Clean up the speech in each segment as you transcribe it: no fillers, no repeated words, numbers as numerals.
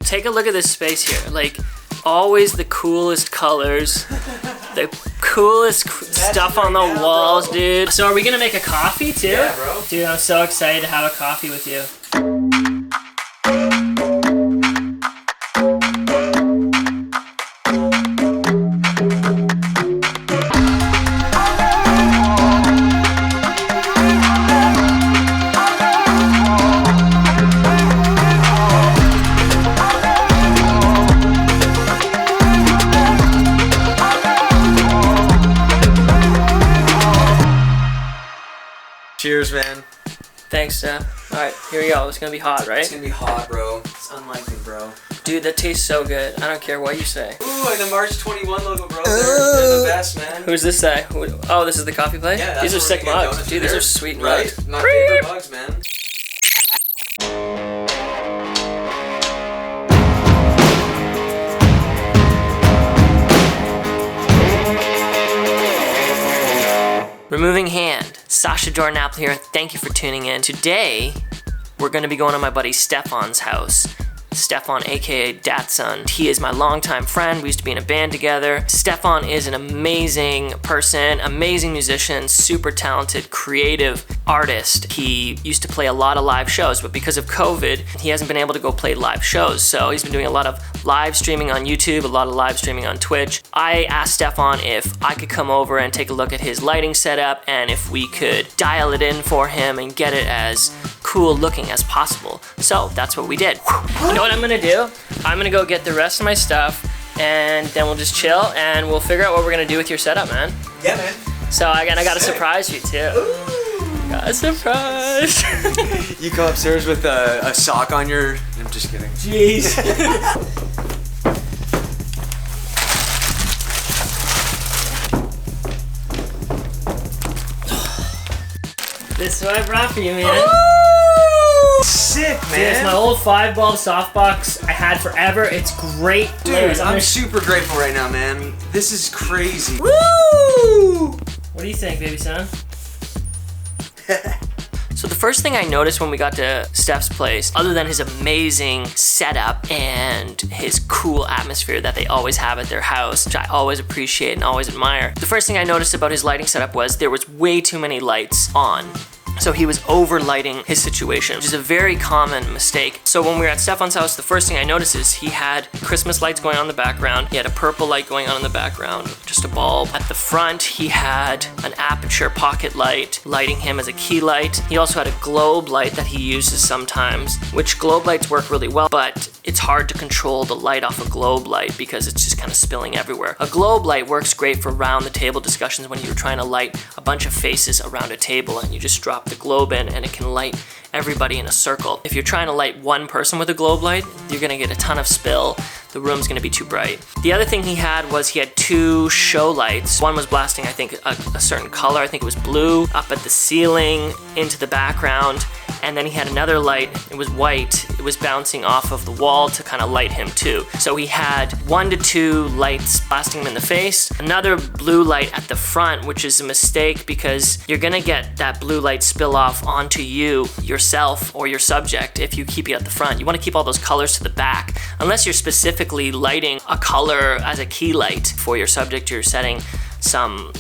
take a look at this space here. Like, always the coolest colors, the coolest stuff on the walls, dude. So are we gonna make a coffee too? Yeah, bro. Dude, I'm so excited to have a coffee with you. Cheers, man. Thanks, Steph. Alright, here we go. It's gonna be hot, right? It's gonna be hot, bro. It's unlike me, bro. Dude, that tastes so good. I don't care what you say. Ooh, and the March 21 logo, bro. They're the best, man. Who's this say? Oh, this is the coffee place? Yeah, that's these are where sick we get mugs. donuts Dude, from these there. are sweet Right? mugs. My favorite mugs, man. Removing hand. Sasha Dornapple here. Thank you for tuning in. Today, we're gonna be going to my buddy Stefan's house. Stefan, aka Datsun. He is my longtime friend. We used to be in a band together. Stefan is an amazing person, amazing musician, super talented, creative artist. He used to play a lot of live shows, but because of COVID, he hasn't been able to go play live shows. So he's been doing a lot of live streaming on YouTube, a lot of live streaming on Twitch. I asked Stefan if I could come over and take a look at his lighting setup and if we could dial it in for him and get it as cool looking as possible. So that's what we did. You know what I'm gonna do? I'm gonna go get the rest of my stuff and then we'll just chill and we'll figure out what we're gonna do with your setup, man. Yeah, man. So again, I gotta surprise you too. Ooh. Got a surprise. You come upstairs with a sock on your... I'm just kidding. Jeez. This is what I brought for you, man. Ooh, sick, man. Dude, it's my old 5-bulb softbox I had forever. It's great. Dude, I'm super grateful right now, man. This is crazy. Woo! What do you think, baby son? So the first thing I noticed when we got to Steph's place, other than his amazing setup and his cool atmosphere that they always have at their house, which I always appreciate and always admire, the first thing I noticed about his lighting setup was there was way too many lights on. So he was overlighting his situation, which is a very common mistake. So when we were at Stefan's house, the first thing I noticed is he had Christmas lights going on in the background. He had a purple light going on in the background, just a bulb. At the front, he had an aperture pocket light lighting him as a key light. He also had a globe light that he uses sometimes, which globe lights work really well, but it's hard to control the light off a globe light because it's just kind of spilling everywhere. A globe light works great for round the table discussions when you're trying to light a bunch of faces around a table and you just drop the globe in and it can light everybody in a circle. If you're trying to light one person with a globe light, you're gonna get a ton of spill. The room's gonna be too bright. The other thing he had was he had 2 show lights. One was blasting, I think, a certain color. I think it was blue, up at the ceiling, into the background. And then he had another light, it was white. It was bouncing off of the wall to kind of light him too. So he had 1 to 2 lights blasting him in the face. Another blue light at the front, which is a mistake because you're gonna get that blue light spill off onto you, yourself, or your subject if you keep it at the front. You wanna keep all those colors to the back. Unless you're specifically lighting a color as a key light for your subject, you're setting some,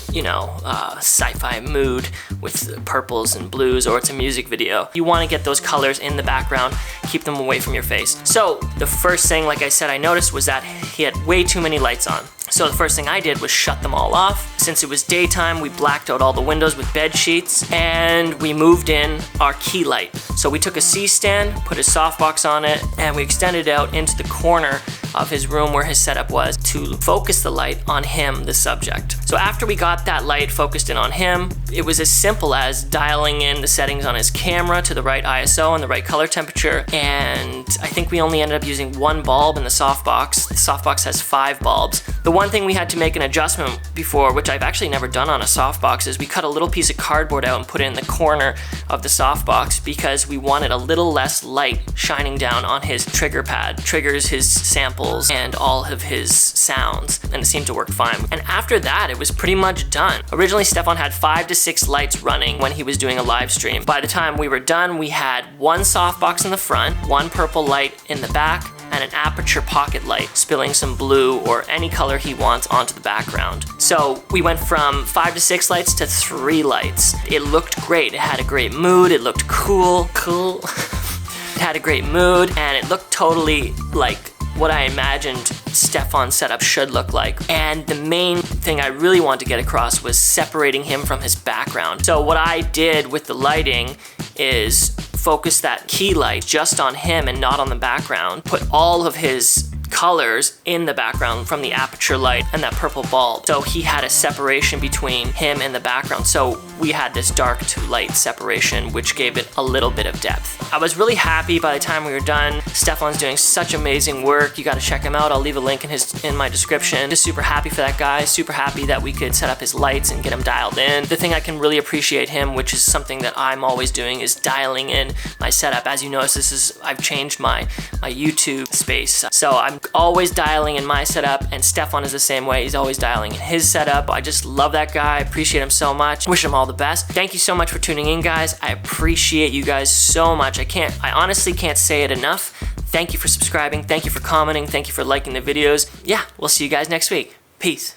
sci-fi mood with purples and blues, or it's a music video. You want to get those colors in the background, keep them away from your face. So the first thing, like I said, I noticed was that he had way too many lights on. So the first thing I did was shut them all off. Since it was daytime, we blacked out all the windows with bed sheets and we moved in our key light. So we took a C-stand, put a softbox on it, and we extended it out into the corner of his room where his setup was to focus the light on him, the subject. So after we got that light focused in on him, it was as simple as dialing in the settings on his camera to the right ISO and the right color temperature. And I think we only ended up using 1 bulb in the softbox. The softbox has 5 bulbs. The one thing we had to make an adjustment before, which I've actually never done on a softbox, is we cut a little piece of cardboard out and put it in the corner of the softbox because we wanted a little less light shining down on his trigger pad. Triggers his samples and all of his sounds, and it seemed to work fine. And after that, it was pretty much done. Originally, Stefan had 5 to 6 lights running when he was doing a live stream. By the time we were done, we had 1 softbox in the front, 1 purple light in the back, and an aperture pocket light, spilling some blue or any color he wants onto the background. So we went from 5 to 6 lights to 3 lights. It looked great. It had a great mood. It looked cool. It had a great mood, and it looked totally like what I imagined Stefan's setup should look like. And the main thing I really wanted to get across was separating him from his background. So what I did with the lighting is focus that key light just on him and not on the background. Put all of his colors in the background from the aperture light and that purple bulb. So he had a separation between him and the background. So we had this dark to light separation, which gave it a little bit of depth. I was really happy by the time we were done. Stefan's doing such amazing work. You gotta check him out. I'll leave a link in my description. Just super happy for that guy. Super happy that we could set up his lights and get him dialed in. The thing I can really appreciate him, which is something that I'm always doing, is dialing in my setup. As you notice, I've changed my YouTube space. So I'm always dialing in my setup, and Stefan is the same way. He's always dialing in his setup. I just love that guy. I appreciate him so much. Wish him all the best. Thank you so much for tuning in, guys. I appreciate you guys so much. I honestly can't say it enough. Thank you for subscribing. Thank you for commenting. Thank you for liking the videos. Yeah, we'll see you guys next week. Peace.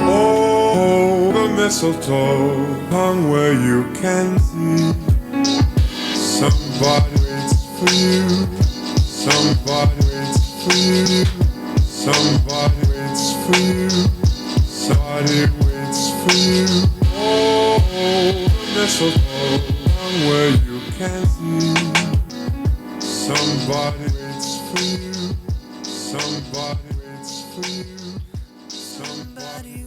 Oh, the mistletoe hung where you can see. Somebody waits for you. Somebody waits for you. Somebody waits for you. Somebody waits for you. Oh, the mistletoe hung where you can see. Somebody waits for you. Somebody waits for you. Somebody